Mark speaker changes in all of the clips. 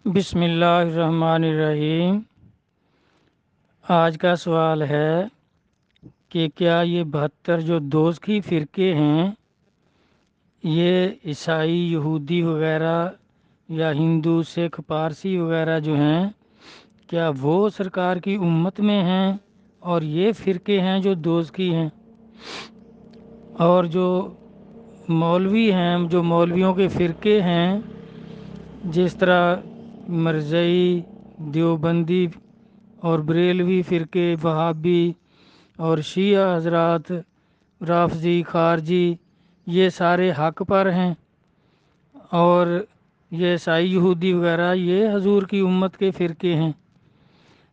Speaker 1: بسم اللہ الرحمن الرحیم۔ آج کا سوال ہے کہ کیا یہ 72 جو دوزخی فرقے ہیں یہ عیسائی، یہودی وغیرہ یا ہندو، سکھ، پارسی وغیرہ جو ہیں کیا وہ سرکار کی امت میں ہیں اور یہ فرقے ہیں جو دوزخی ہیں؟ اور جو مولوی ہیں، جو مولویوں کے فرقے ہیں جس طرح مرزئی، دیوبندی اور بریلوی فرقے، وہابی اور شیعہ حضرات، رافضی، خارجی، یہ سارے حق پر ہیں، اور یہ عیسائی، یہودی وغیرہ یہ حضور کی امت کے فرقے ہیں۔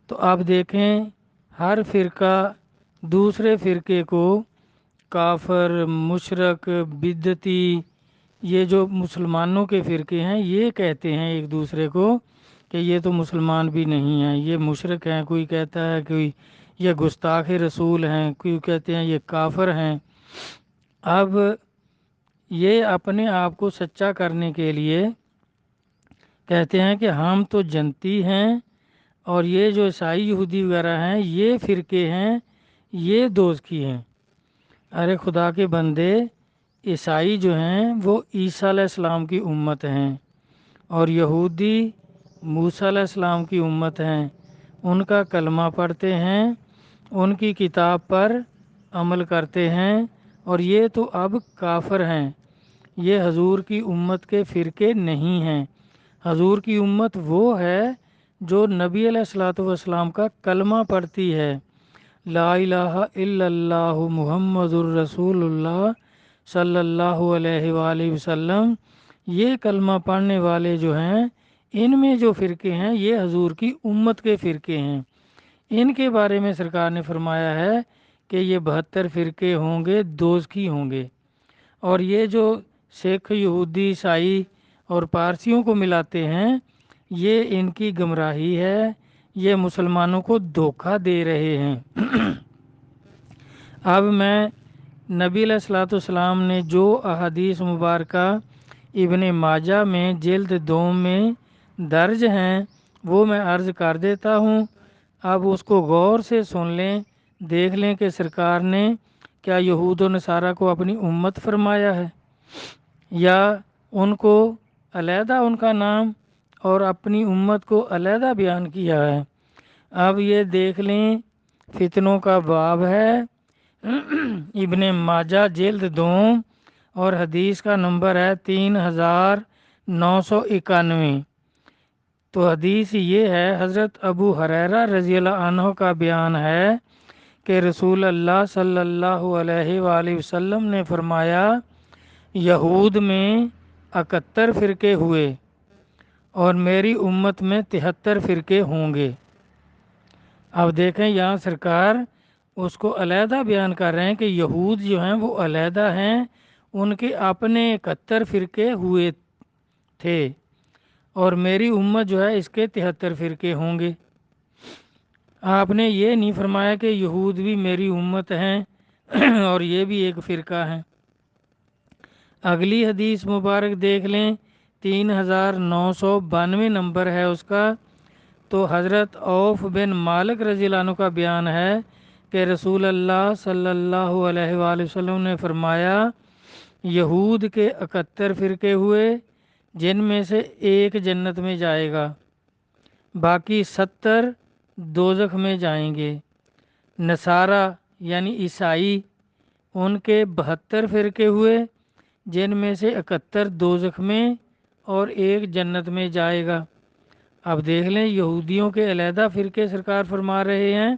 Speaker 1: تو آپ دیکھیں ہر فرقہ دوسرے فرقے کو کافر، مشرک، بدعتی، یہ جو مسلمانوں کے فرقے ہیں یہ کہتے ہیں ایک دوسرے کو کہ یہ تو مسلمان بھی نہیں ہیں، یہ مشرک ہیں، کوئی کہتا ہے کوئی یہ گستاخ رسول ہیں، کوئی کہتے ہیں یہ کافر ہیں۔ اب یہ اپنے آپ کو سچا کرنے کے لیے کہتے ہیں کہ ہم تو جنتی ہیں اور یہ جو عیسائی، یہودی وغیرہ ہیں یہ فرقے ہیں، یہ دوزخی ہیں۔ ارے خدا کے بندے، عیسائی جو ہیں وہ عیسیٰ علیہ السلام کی امت ہیں اور یہودی موسیٰ علیہ السلام کی امت ہیں، ان کا کلمہ پڑھتے ہیں، ان کی کتاب پر عمل کرتے ہیں، اور یہ تو اب کافر ہیں، یہ حضور کی امت کے فرقے نہیں ہیں۔ حضور کی امت وہ ہے جو نبی علیہ الصلوۃ والسلام کا کلمہ پڑھتی ہے، لا الہ الا اللہ محمد الرسول اللہ صلی اللہ علیہ وآلہ وسلم۔ یہ کلمہ پڑھنے والے جو ہیں ان میں جو فرقے ہیں یہ حضور کی امت کے فرقے ہیں۔ ان کے بارے میں سرکار نے فرمایا ہے کہ یہ 72 فرقے ہوں گے، دوزخی ہوں گے، اور یہ جو سکھ، یہودی، عیسائی اور پارسیوں کو ملاتے ہیں یہ ان کی گمراہی ہے، یہ مسلمانوں کو دھوکہ دے رہے ہیں۔ اب میں نبی علیہ الصلوۃ والسلام نے جو احادیث مبارکہ ابن ماجہ میں جلد 2 میں درج ہیں وہ میں عرض کر دیتا ہوں، اب اس کو غور سے سن لیں، دیکھ لیں کہ سرکار نے کیا یہود و نصارہ کو اپنی امت فرمایا ہے یا ان کو علیحدہ ان کا نام اور اپنی امت کو علیحدہ بیان کیا ہے۔ اب یہ دیکھ لیں، فتنوں کا باب ہے، ابن ماجہ جلد 2 اور حدیث کا نمبر ہے 3991۔ تو حدیث یہ ہے، حضرت ابو ہریرہ رضی اللہ عنہ کا بیان ہے کہ رسول اللہ صلی اللہ علیہ وآلہ وسلم نے فرمایا، یہود میں 71 فرقے ہوئے اور میری امت میں 73 فرقے ہوں گے۔ اب دیکھیں یہاں سرکار اس کو علیحدہ بیان کر رہے ہیں کہ یہود جو ہیں وہ علیحدہ ہیں، ان کے اپنے 71 فرقے ہوئے تھے، اور میری امت جو ہے اس کے 73 فرقے ہوں گے۔ آپ نے یہ نہیں فرمایا کہ یہود بھی میری امت ہیں اور یہ بھی ایک فرقہ ہیں۔ اگلی حدیث مبارک دیکھ لیں، 3992 نمبر ہے اس کا۔ تو حضرت عوف بن مالک رضی اللہ عنہ کا بیان ہے کہ رسول اللہ صلی اللہ علیہ وآلہ وسلم نے فرمایا، یہود کے 71 فرقے ہوئے جن میں سے ایک جنت میں جائے گا، باقی 70 دوزخ میں جائیں گے۔ نصارہ یعنی عیسائی، ان کے 72 فرقے ہوئے جن میں سے 71 دوزخ میں اور ایک جنت میں جائے گا۔ اب دیکھ لیں، یہودیوں کے علیحدہ فرقے سرکار فرما رہے ہیں،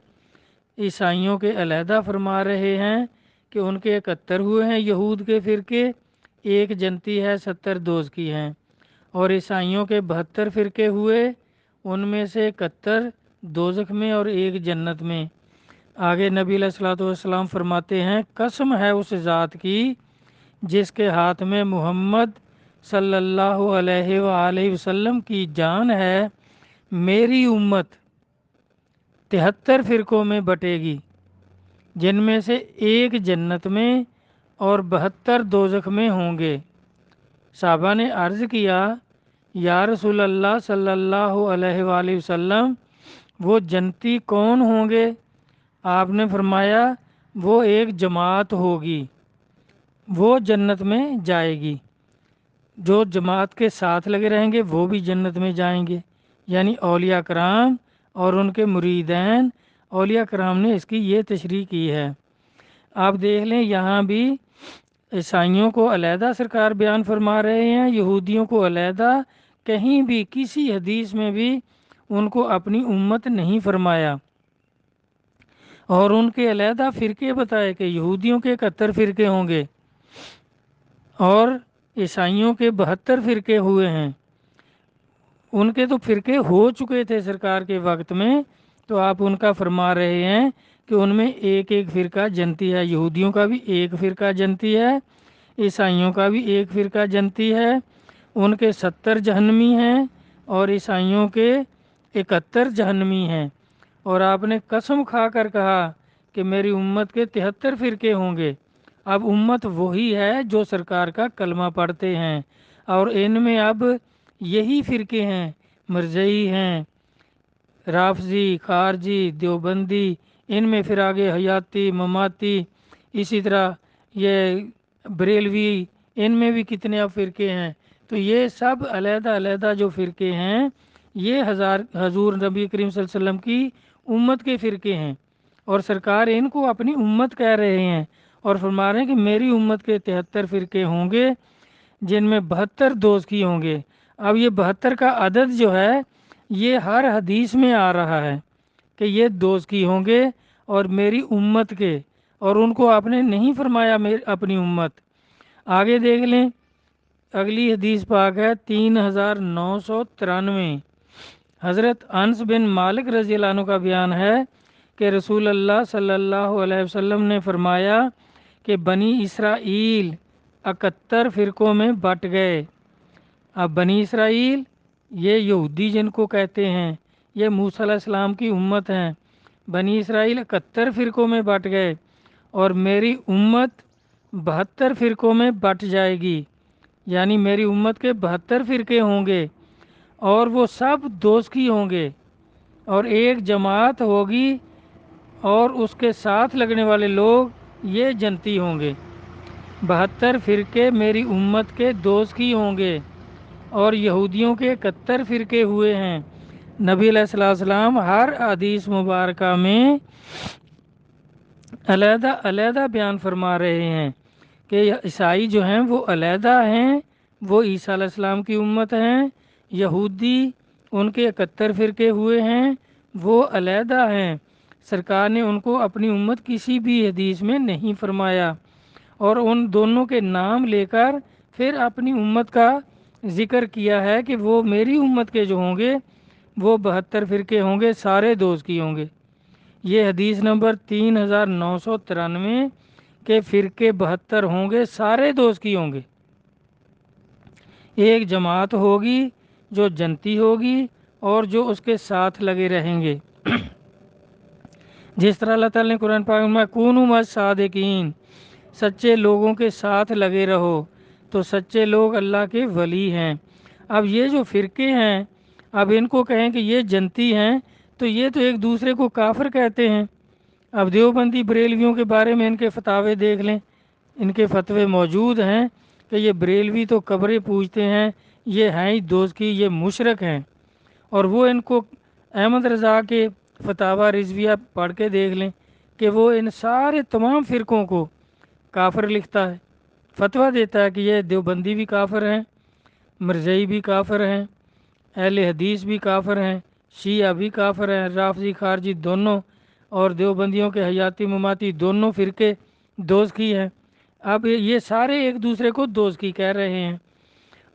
Speaker 1: عیسائیوں کے علیحدہ فرما رہے ہیں کہ ان کے 71 ہوئے ہیں یہود کے فرقے، ایک جنتی ہے، 70 دوزخی ہیں، اور عیسائیوں کے 72 فرقے ہوئے، ان میں سے 71 دوزخ میں اور ایک جنت میں۔ آگے نبی علیہ الصلوۃ والسلام فرماتے ہیں، قسم ہے اس ذات کی جس کے ہاتھ میں محمد صلی اللہ علیہ وآلہ وسلم کی جان ہے، میری امت 73 فرقوں میں بٹے گی، جن میں سے ایک جنت میں اور 72 دوزخ میں ہوں گے۔ صحابہ نے عرض کیا، یا رسول اللہ صلی اللہ علیہ وآلہ وسلم وہ جنتی کون ہوں گے؟ آپ نے فرمایا وہ ایک جماعت ہوگی، وہ جنت میں جائے گی، جو جماعت کے ساتھ لگے رہیں گے وہ بھی جنت میں جائیں گے، یعنی اولیاء کرام اور ان کے مریدین۔ اولیاء کرام نے اس کی یہ تشریح کی ہے۔ آپ دیکھ لیں یہاں بھی عیسائیوں کو علیحدہ سرکار بیان فرما رہے ہیں، یہودیوں کو علیحدہ، کہیں بھی کسی حدیث میں بھی ان کو اپنی امت نہیں فرمایا، اور ان کے علیحدہ فرقے بتائے کہ یہودیوں کے 71 فرقے ہوں گے اور عیسائیوں کے 72 فرقے ہوئے ہیں۔ ان کے تو فرقے ہو چکے تھے سرکار کے وقت میں، تو آپ ان کا فرما رہے ہیں کہ ان میں ایک ایک فرقہ جنتی ہے۔ یہودیوں کا بھی ایک فرقہ جنتی ہے، عیسائیوں کا بھی ایک فرقہ جنتی ہے، ان کے 70 جہنمی ہیں اور عیسائیوں کے 71 جہنمی ہیں۔ اور آپ نے قسم کھا کر کہا کہ میری امت کے 73 فرقے ہوں گے۔ اب امت وہی ہے جو سرکار کا کلمہ پڑھتے ہیں، اور ان میں اب یہی فرقے ہیں، مرزئی ہیں، رافضی، خارجی، دیوبندی، ان میں پھر آگے حیاتی، مماتی، اسی طرح یہ بریلوی، ان میں بھی کتنے اب فرقے ہیں۔ تو یہ سب علیحدہ علیحدہ جو فرقے ہیں یہ حضور نبی کریم صلی اللہ علیہ وسلم کی امت کے فرقے ہیں، اور سرکار ان کو اپنی امت کہہ رہے ہیں اور فرما رہے ہیں کہ میری امت کے 73 فرقے ہوں گے جن میں 72 دوزخی ہوں گے۔ اب یہ 72 کا عدد جو ہے یہ ہر حدیث میں آ رہا ہے کہ یہ دوزخی ہوں گے اور میری امت کے، اور ان کو آپ نے نہیں فرمایا اپنی امت۔ آگے دیکھ لیں، اگلی حدیث پاک ہے 3993۔ حضرت انس بن مالک رضی اللہ عنہ کا بیان ہے کہ رسول اللہ صلی اللہ علیہ وسلم نے فرمایا کہ بنی اسرائیل 71 فرقوں میں بٹ گئے۔ اب بنی اسرائیل یہ یہودی جن کو کہتے ہیں، یہ موسیٰ علیہ السلام کی امت ہیں۔ بنی اسرائیل 71 فرقوں میں بٹ گئے اور میری امت 72 فرقوں میں بٹ جائے گی، یعنی میری امت کے 72 فرقے ہوں گے اور وہ سب دوزخی ہوں گے، اور ایک جماعت ہوگی اور اس کے ساتھ لگنے والے لوگ یہ جنتی ہوں گے۔ 72 فرقے میری امت کے دوزخی ہوں گے، اور یہودیوں کے 71 فرقے ہوئے ہیں۔ نبی علیہ السلام ہر حدیث مبارکہ میں علیحدہ علیحدہ بیان فرما رہے ہیں کہ عیسائی جو ہیں وہ علیحدہ ہیں، وہ عیسیٰ علیہ السلام کی امت ہیں، یہودی ان کے 71 فرقے ہوئے ہیں وہ علیحدہ ہیں۔ سرکار نے ان کو اپنی امت کسی بھی حدیث میں نہیں فرمایا، اور ان دونوں کے نام لے کر پھر اپنی امت کا ذکر کیا ہے کہ وہ میری امت کے جو ہوں گے وہ 72 فرقے ہوں گے، سارے دوزخی ہوں گے۔ یہ حدیث نمبر 3993 کہ فرقے 72 ہوں گے، سارے دوزخی ہوں گے۔ ایک جماعت ہوگی جو جنتی ہوگی اور جو اس کے ساتھ لگے رہیں گے، جس طرح اللہ تعالیٰ نے قرآن پاک میں کونوا مع الصادقین، سچے لوگوں کے ساتھ لگے رہو، تو سچے لوگ اللہ کے ولی ہیں۔ اب یہ جو فرقے ہیں، اب ان کو کہیں کہ یہ جنتی ہیں تو یہ تو ایک دوسرے کو کافر کہتے ہیں۔ اب دیوبندی بریلویوں کے بارے میں ان کے فتاوے دیکھ لیں، ان کے فتوے موجود ہیں کہ یہ بریلوی تو قبریں پوجتے ہیں، یہ ہیں ہی دوزخی، یہ مشرک ہیں۔ اور وہ ان کو احمد رضا کے فتاوی رضویہ پڑھ کے دیکھ لیں کہ وہ ان سارے تمام فرقوں کو کافر لکھتا ہے، فتویٰ دیتا ہے کہ یہ دیوبندی بھی کافر ہیں، مرزئی بھی کافر ہیں، اہل حدیث بھی کافر ہیں، شیعہ بھی کافر ہیں، رافضی خارجی دونوں، اور دیوبندیوں کے حیاتی مماتی دونوں فرقے دوزخی ہیں۔ اب یہ سارے ایک دوسرے کو دوزخی کہہ رہے ہیں۔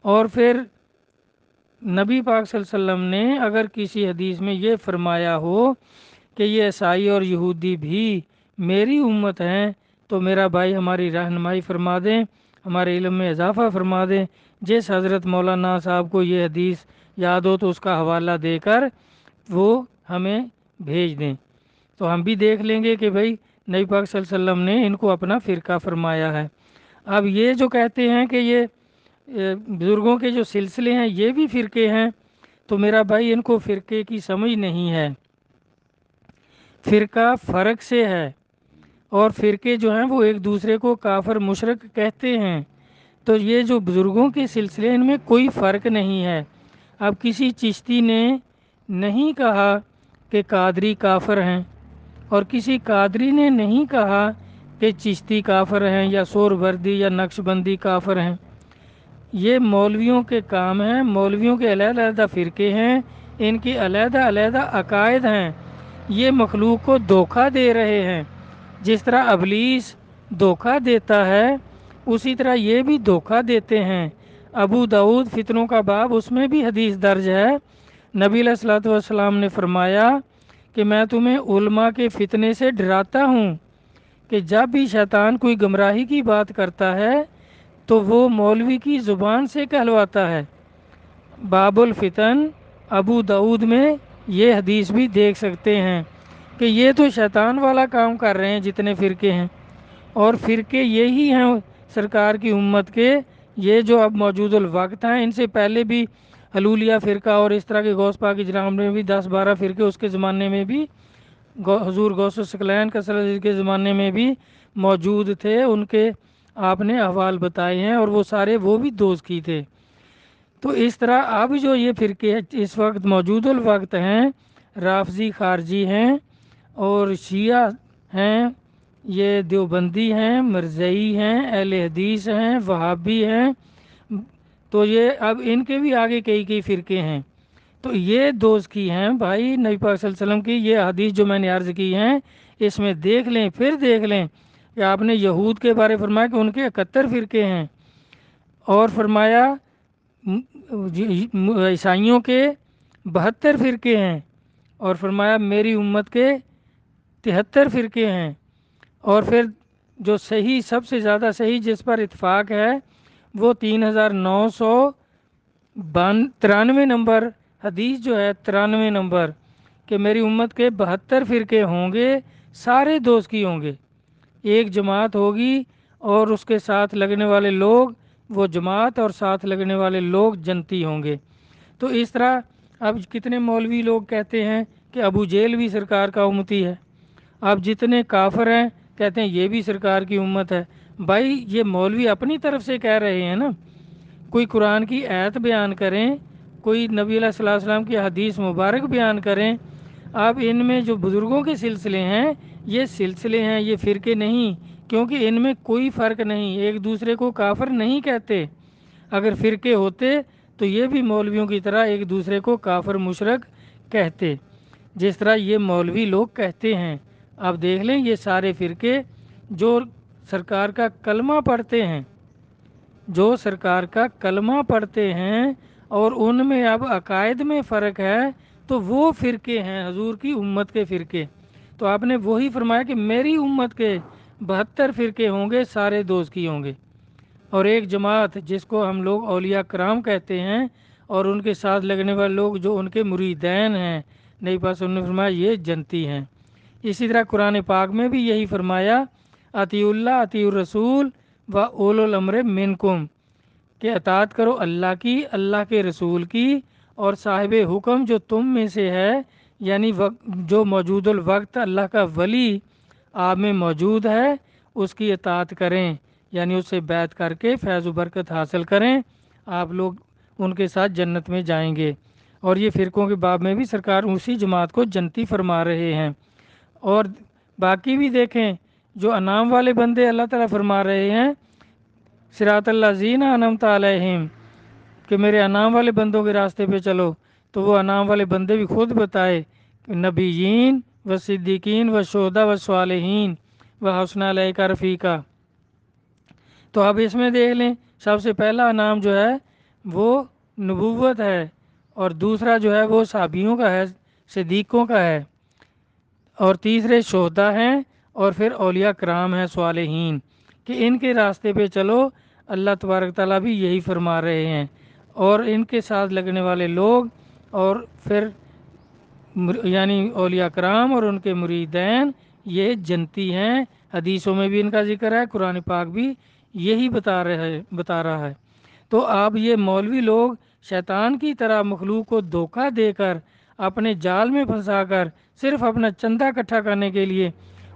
Speaker 1: اور پھر نبی پاک صلی اللہ علیہ وسلم نے اگر کسی حدیث میں یہ فرمایا ہو کہ یہ عیسائی اور یہودی بھی میری امت ہیں، تو میرا بھائی ہماری رہنمائی فرما دیں، ہمارے علم میں اضافہ فرما دیں۔ جس حضرت مولانا صاحب کو یہ حدیث یاد ہو تو اس کا حوالہ دے کر وہ ہمیں بھیج دیں، تو ہم بھی دیکھ لیں گے کہ بھائی نبی پاک صلی اللہ علیہ وسلم نے ان کو اپنا فرقہ فرمایا ہے۔ اب یہ جو کہتے ہیں کہ یہ بزرگوں کے جو سلسلے ہیں یہ بھی فرقے ہیں، تو میرا بھائی ان کو فرقے کی سمجھ نہیں ہے۔ فرقہ فرق سے ہے، اور فرقے جو ہیں وہ ایک دوسرے کو کافر مشرک کہتے ہیں۔ تو یہ جو بزرگوں کے سلسلے ان میں کوئی فرق نہیں ہے۔ اب کسی چشتی نے نہیں کہا کہ قادری کافر ہیں، اور کسی قادری نے نہیں کہا کہ چشتی کافر ہیں یا سہروردی یا نقش بندی کافر ہیں۔ یہ مولویوں کے کام ہیں، مولویوں کے علیحدہ علیحدہ فرقے ہیں، ان کی علیحدہ علیحدہ عقائد ہیں۔ یہ مخلوق کو دھوکہ دے رہے ہیں، جس طرح ابلیس دھوکہ دیتا ہے اسی طرح یہ بھی دھوکہ دیتے ہیں۔ ابو داؤد فتنوں کا باب، اس میں بھی حدیث درج ہے، نبی علیہ الصلوۃ والسلام نے فرمایا کہ میں تمہیں علماء کے فتنے سے ڈراتا ہوں کہ جب بھی شیطان کوئی گمراہی کی بات کرتا ہے تو وہ مولوی کی زبان سے کہلواتا ہے۔ باب الفتن ابو داؤد میں یہ حدیث بھی دیکھ سکتے ہیں کہ یہ تو شیطان والا کام کر رہے ہیں جتنے فرقے ہیں، اور فرقے یہی ہیں سرکار کی امت کے، یہ جو اب موجود الوقت ہیں۔ ان سے پہلے بھی حلولیہ فرقہ اور اس طرح کے غوث پاک اجرام میں بھی 10-12 فرقے اس کے زمانے میں بھی، حضور غوث الثقلین کا صلی اللہ علیہ وسلم کے زمانے میں بھی موجود تھے، ان کے آپ نے احوال بتائے ہیں، اور وہ سارے وہ بھی دوزخی تھے۔ تو اس طرح اب جو یہ فرقے اس وقت موجود الوقت ہیں، رافضی خارجی ہیں اور شیعہ ہیں، یہ دیوبندی ہیں، مرزئی ہیں، اہل حدیث ہیں، وہابی ہیں، تو یہ اب ان کے بھی آگے کئی فرقے ہیں۔ تو یہ دوزخی ہیں بھائی نبی پاک صلی اللہ علیہ وسلم کی یہ حدیث جو میں نے عرض کی ہیں، اس میں دیکھ لیں، پھر دیکھ لیں کہ آپ نے یہود کے بارے فرمایا کہ ان کے 71 فرقے ہیں، اور فرمایا عیسائیوں کے 72 فرقے ہیں، اور فرمایا میری امت کے 73 فرقے ہیں، اور پھر جو صحیح سب سے زیادہ صحیح جس پر اتفاق ہے وہ 3993 نمبر حدیث جو ہے، 93 نمبر، کہ میری امت کے 72 فرقے ہوں گے، سارے دوزخی ہوں گے، ایک جماعت ہوگی اور اس کے ساتھ لگنے والے لوگ وہ جماعت اور ساتھ لگنے والے لوگ جنتی ہوں گے۔ تو اس طرح اب کتنے مولوی لوگ کہتے ہیں کہ ابو جہل بھی سرکار کا امتی ہے، اب جتنے کافر ہیں کہتے ہیں یہ بھی سرکار کی امت ہے۔ بھائی یہ مولوی اپنی طرف سے کہہ رہے ہیں نا، کوئی قرآن کی آیت بیان کریں، کوئی نبی علیہ الصلوۃ والسلام کی حدیث مبارک بیان کریں۔ اب ان میں جو بزرگوں کے سلسلے ہیں یہ سلسلے ہیں، یہ فرقے نہیں، کیونکہ ان میں کوئی فرق نہیں، ایک دوسرے کو کافر نہیں کہتے۔ اگر فرقے ہوتے تو یہ بھی مولویوں کی طرح ایک دوسرے کو کافر مشرک کہتے، جس طرح یہ مولوی لوگ کہتے ہیں۔ اب دیکھ لیں یہ سارے فرقے جو سرکار کا کلمہ پڑھتے ہیں، جو سرکار کا کلمہ پڑھتے ہیں، اور ان میں اب عقائد میں فرق ہے، تو وہ فرقے ہیں حضور کی امت کے فرقے۔ تو آپ نے وہی فرمایا کہ میری امت کے 72 فرقے ہوں گے، سارے دوزخی ہوں گے، اور ایک جماعت جس کو ہم لوگ اولیاء کرام کہتے ہیں اور ان کے ساتھ لگنے والے لوگ جو ان کے مریدین ہیں، نبی پاک صلی اللہ علیہ وسلم نے فرمایا یہ جنتی ہیں۔ اسی طرح قرآن پاک میں بھی یہی فرمایا، اطیعوا اللہ اطیعوا الرسول و اولو الامر منکم، کہ اطاعت کرو اللہ کی، اللہ کے رسول کی، اور صاحب حکم جو تم میں سے ہے، یعنی جو موجود الوقت اللہ کا ولی آپ میں موجود ہے، اس کی اطاعت کریں، یعنی اس سے بیعت کر کے فیض و برکت حاصل کریں، آپ لوگ ان کے ساتھ جنت میں جائیں گے۔ اور یہ فرقوں کے باب میں بھی سرکار اسی جماعت کو جنتی فرما رہے ہیں۔ اور باقی بھی دیکھیں جو انعام والے بندے اللہ تعالیٰ فرما رہے ہیں، صراط الذین انعمت علیہم، کہ میرے انعام والے بندوں کے راستے پہ چلو، تو وہ انعام والے بندے بھی خود بتائے کہ نبیین و صدیقین و شہداء و صالحین و حسن اولئک رفیقا۔ تو اب اس میں دیکھ لیں سب سے پہلا انعام جو ہے وہ نبوت ہے، اور دوسرا جو ہے وہ صحابیوں کا ہے، صدیقوں کا ہے، اور تیسرے شہداء ہیں، اور پھر اولیاء کرام ہیں، صالحین، کہ ان کے راستے پہ چلو۔ اللہ تبارک تعالیٰ بھی یہی فرما رہے ہیں، اور ان کے ساتھ لگنے والے لوگ، اور پھر یعنی اولیاء کرام اور ان کے مریدین یہ جنتی ہیں۔ حدیثوں میں بھی ان کا ذکر ہے، قرآن پاک بھی یہی بتا رہا ہے۔ تو اب یہ مولوی لوگ شیطان کی طرح مخلوق کو دھوکہ دے کر اپنے جال میں پھنسا کر صرف اپنا چندہ اکٹھا کرنے کے لیے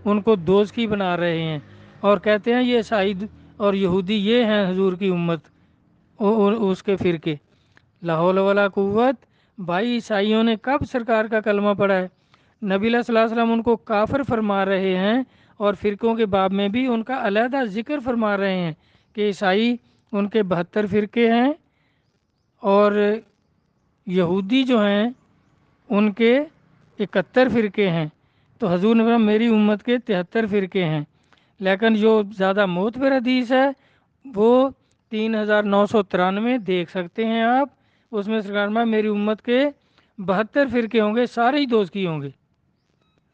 Speaker 1: ان کو دوزخی بنا رہے ہیں، اور کہتے ہیں یہ عیسائی اور یہودی یہ ہیں حضور کی امت اور اس کے فرقے۔ لا حول ولا قوت۔ بھائی عیسائیوں نے کب سرکار کا کلمہ پڑھا ہے؟ نبی اللہ صلی اللہ علیہ وسلم ان کو کافر فرما رہے ہیں، اور فرقوں کے باب میں بھی ان کا علیحدہ ذکر فرما رہے ہیں کہ عیسائی ان کے 72 فرقے ہیں، اور یہودی جو ہیں ان کے 71 فرقے ہیں۔ تو حضور نے فرمایا میری امت کے 73 فرقے ہیں، لیکن جو زیادہ معتبر حدیث ہے وہ 3993 دیکھ سکتے ہیں آپ، اس میں سرکار میں میری امت کے 72 فرقے ہوں گے، سارے ہی دوزخی ہوں گے،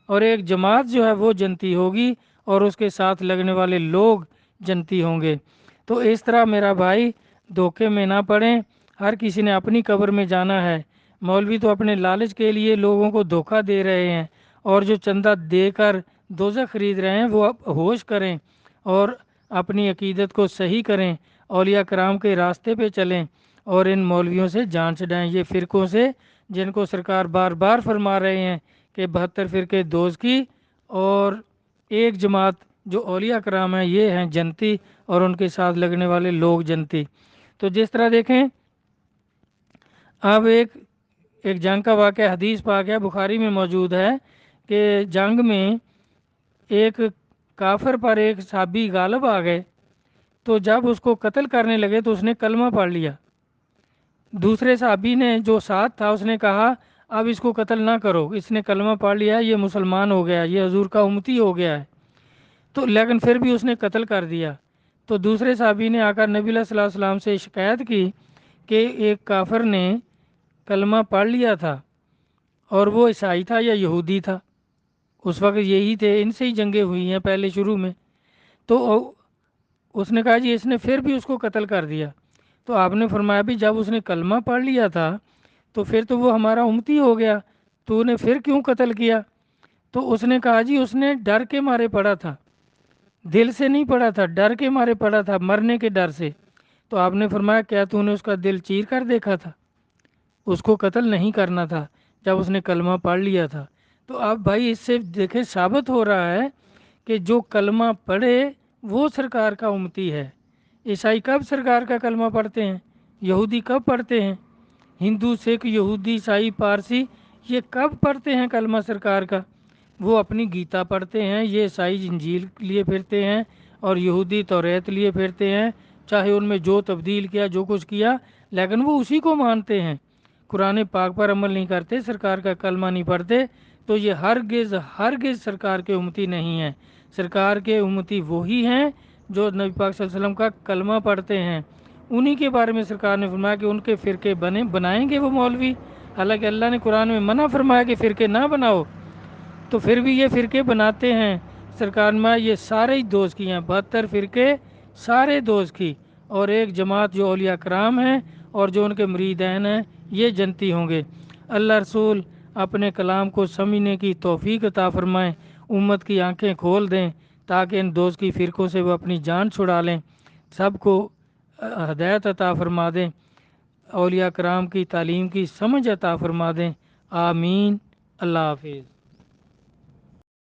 Speaker 1: اور ایک جماعت جو ہے وہ جنتی ہوگی اور اس کے ساتھ لگنے والے لوگ جنتی ہوں گے۔ تو اس طرح میرا بھائی دھوکے میں نہ پڑیں، ہر کسی نے اپنی قبر میں جانا ہے۔ مولوی تو اپنے لالچ کے لیے لوگوں کو دھوکہ دے رہے ہیں، اور جو چندہ دے کر دوزخ خرید رہے ہیں وہ اب ہوش کریں اور اپنی عقیدت کو صحیح کریں، اولیاء کرام کے راستے پہ چلیں، اور ان مولویوں سے جان چھڑائیں، یہ فرقوں سے جن کو سرکار بار بار فرما رہے ہیں کہ 72 فرقے دوزخی، اور ایک جماعت جو اولیاء کرام ہیں یہ ہیں جنتی، اور ان کے ساتھ لگنے والے لوگ جنتی۔ تو جس طرح دیکھیں اب ایک جنگ کا واقعہ حدیث پاک ہے، بخاری میں موجود ہے کہ جنگ میں ایک کافر پر ایک صحابی غالب آ گئے، تو جب اس کو قتل کرنے لگے تو اس نے کلمہ پڑھ لیا۔ دوسرے صحابی نے جو ساتھ تھا اس نے کہا اب اس کو قتل نہ کرو، اس نے کلمہ پڑھ لیا، یہ مسلمان ہو گیا، یہ حضور کا امتی ہو گیا ہے، تو لیکن پھر بھی اس نے قتل کر دیا۔ تو دوسرے صحابی نے آ کر نبی اللہ صلی اللہ علیہ وسلم سے شکایت کی کہ ایک کافر نے کلمہ پڑھ لیا تھا، اور وہ عیسائی تھا یا یہودی تھا، اس وقت یہی تھے، ان سے ہی جنگیں ہوئی ہیں پہلے شروع میں، تو اس نے کہا جی اس نے پھر بھی اس کو قتل کر دیا۔ تو آپ نے فرمایا بھی جب اس نے کلمہ پڑھ لیا تھا تو پھر تو وہ ہمارا امتی ہو گیا، تو نے پھر کیوں قتل کیا؟ تو اس نے کہا جی اس نے ڈر کے مارے پڑھا تھا، دل سے نہیں پڑھا تھا، ڈر کے مارے پڑھا تھا، مرنے کے ڈر سے۔ تو آپ نے فرمایا کیا تو نے اس کا دل چیر کر دیکھا تھا؟ اس کو قتل نہیں کرنا تھا جب اس نے کلمہ پڑھ لیا تھا۔ تو اب بھائی اس سے دیکھیں ثابت ہو رہا ہے کہ جو کلمہ پڑھے وہ سرکار کا امتی ہے۔ عیسائی کب سرکار کا کلمہ پڑھتے ہیں؟ یہودی کب پڑھتے ہیں؟ ہندو، سکھ، یہودی، عیسائی، پارسی یہ کب پڑھتے ہیں کلمہ سرکار کا؟ وہ اپنی گیتا پڑھتے ہیں، یہ عیسائی انجیل لیے پھرتے ہیں، اور یہودی توریت لیے پھرتے ہیں، چاہے ان میں جو تبدیل کیا جو کچھ کیا، لیکن وہ اسی کو مانتے ہیں، قرآن پاک پر عمل نہیں کرتے، سرکار کا کلمہ نہیں پڑھتے۔ تو یہ ہرگز سرکار کے امتی نہیں ہیں۔ سرکار کے امتی وہی ہیں جو نبی پاک صلی اللہ علیہ وسلم کا کلمہ پڑھتے ہیں، انہی کے بارے میں سرکار نے فرمایا کہ ان کے فرقے بنائیں گے وہ مولوی، حالانکہ اللہ نے قرآن میں منع فرمایا کہ فرقے نہ بناؤ، تو پھر بھی یہ فرقے بناتے ہیں۔ سرکار میں یہ سارے ہی دوزخی ہیں، 72 فرقے سارے دوزخی، اور ایک جماعت جو اولیاء کرام ہیں اور جو ان کے مریدین ہیں یہ جنتی ہوں گے۔ اللہ رسول اپنے کلام کو سمجھنے کی توفیق عطا فرمائیں، امت کی آنکھیں کھول دیں تاکہ ان دوزخی فرقوں سے وہ اپنی جان چھڑا لیں، سب کو ہدایت عطا فرما دیں، اولیاء کرام کی تعلیم کی سمجھ عطا فرما دیں، آمین۔ اللہ حافظ۔